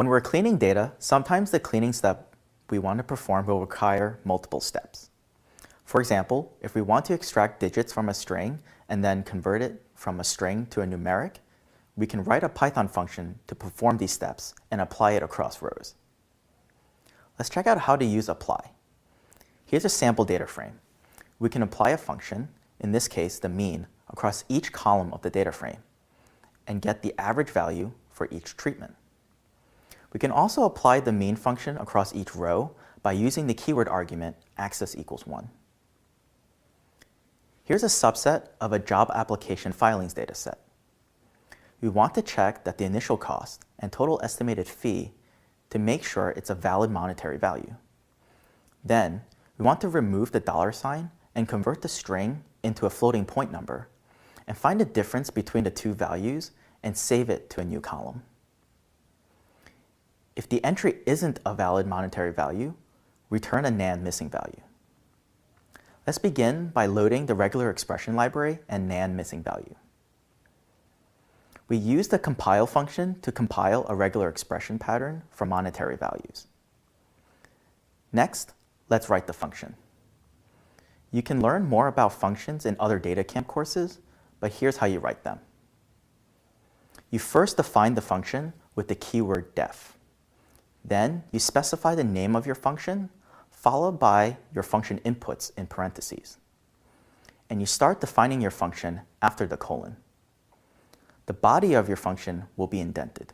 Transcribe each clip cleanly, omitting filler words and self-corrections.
When we're cleaning data, sometimes the cleaning step we want to perform will require multiple steps. For example, if we want to extract digits from a string and then convert it from a string to a numeric, we can write a Python function to perform these steps and apply it across rows. Let's check out how to use apply. Here's a sample data frame. We can apply a function, in this case the mean, across each column of the data frame and get the average value for each treatment. We can also apply the mean function across each row by using the keyword argument axis equals 1. Here's a subset of a job application filings dataset. We want to check that the initial cost and total estimated fee to make sure it's a valid monetary value. Then, we want to remove the $sign and convert the string into a floating point number and find the difference between the two values and save it to a new column. If the entry isn't a valid monetary value, return a NaN missing value. Let's begin by loading the regular expression library and NaN missing value. We use the compile function to compile a regular expression pattern for monetary values. Next, let's write the function. You can learn more about functions in other DataCamp courses, but here's how you write them. You first define the function with the keyword def. Then you specify the name of your function, followed by your function inputs in parentheses. And you start defining your function after the colon. The body of your function will be indented.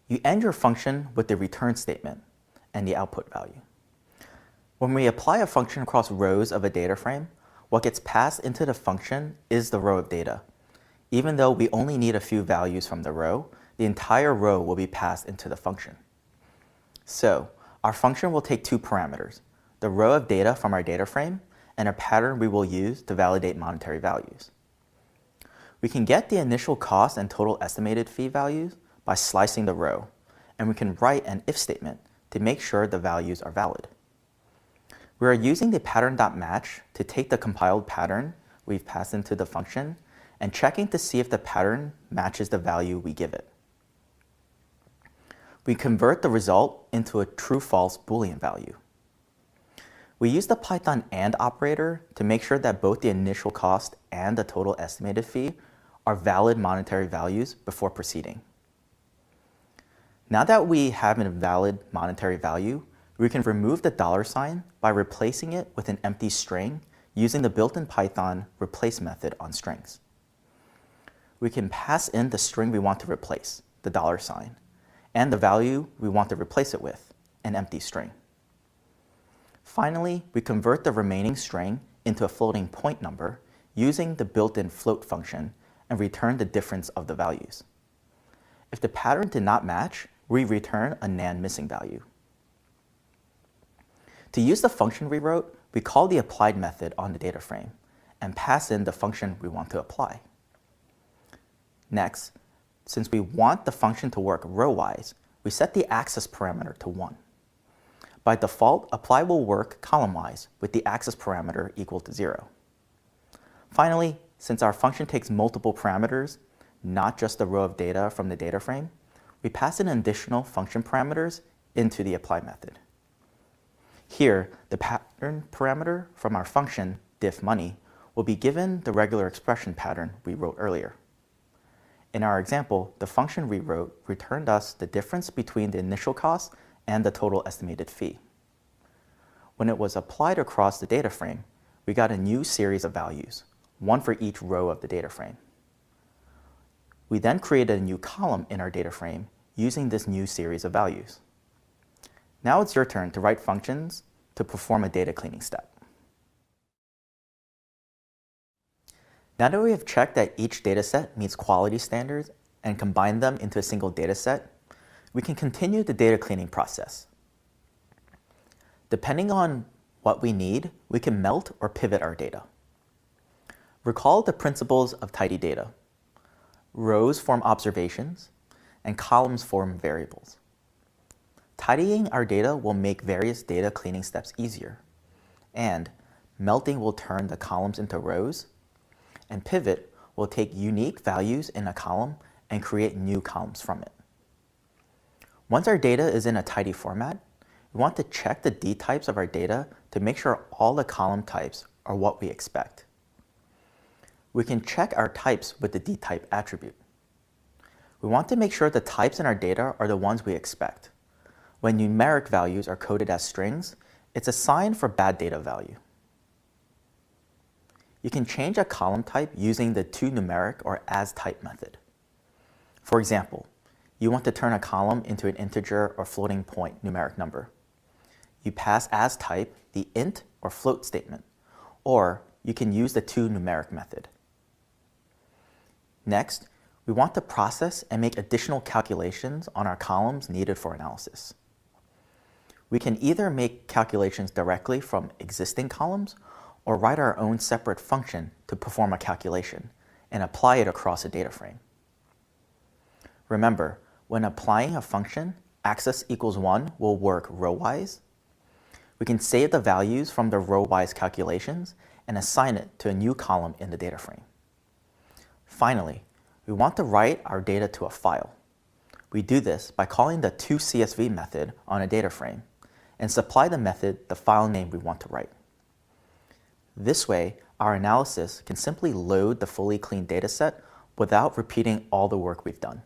You end your function with the return statement and the output value. When we apply a function across rows of a data frame, what gets passed into the function is the row of data. Even though we only need a few values from the row, the entire row will be passed into the function. So, our function will take two parameters, the row of data from our data frame and a pattern we will use to validate monetary values. We can get the initial cost and total estimated fee values by slicing the row, and we can write an if statement to make sure the values are valid. We are using the pattern.match to take the compiled pattern we've passed into the function and checking to see if the pattern matches the value we give it. We convert the result into a true-false Boolean value. We use the Python AND operator to make sure that both the initial cost and the total estimated fee are valid monetary values before proceeding. Now that we have a valid monetary value, we can remove the $sign by replacing it with an empty string using the built-in Python replace method on strings. We can pass in the string we want to replace, the $sign, and the value we want to replace it with, an empty string. Finally, we convert the remaining string into a floating point number using the built-in float function and return the difference of the values. If the pattern did not match, we return a NaN missing value. To use the function we wrote, we call the applied method on the data frame and pass in the function we want to apply. Next, since we want the function to work row-wise, we set the axis parameter to 1. By default, apply will work column-wise with the axis parameter equal to 0. Finally, since our function takes multiple parameters, not just the row of data from the data frame, we pass in additional function parameters into the apply method. Here, the pattern parameter from our function diffMoney will be given the regular expression pattern we wrote earlier. In our example, the function we wrote returned us the difference between the initial cost and the total estimated fee. When it was applied across the data frame, we got a new series of values, one for each row of the data frame. We then created a new column in our data frame using this new series of values. Now it's your turn to write functions to perform a data cleaning step. Now that we have checked that each dataset meets quality standards and combined them into a single dataset, we can continue the data cleaning process. Depending on what we need, we can melt or pivot our data. Recall the principles of tidy data. Rows form observations, and columns form variables. Tidying our data will make various data cleaning steps easier, and melting will turn the columns into rows, and pivot will take unique values in a column and create new columns from it. Once our data is in a tidy format, we want to check the D types of our data to make sure all the column types are what we expect. We can check our types with the dtype attribute. We want to make sure the types in our data are the ones we expect. When numeric values are coded as strings, it's a sign for bad data value. You can change a column type using the toNumeric or asType method. For example, you want to turn a column into an integer or floating point numeric number. You pass asType the int or float statement, or you can use the toNumeric method. Next, we want to process and make additional calculations on our columns needed for analysis. We can either make calculations directly from existing columns or write our own separate function to perform a calculation and apply it across a data frame. Remember, when applying a function, access equals 1 will work row-wise. We can save the values from the row-wise calculations and assign it to a new column in the data frame. Finally, we want to write our data to a file. We do this by calling the toCSV method on a data frame and supply the method the file name we want to write. This way, our analysis can simply load the fully clean dataset without repeating all the work we've done.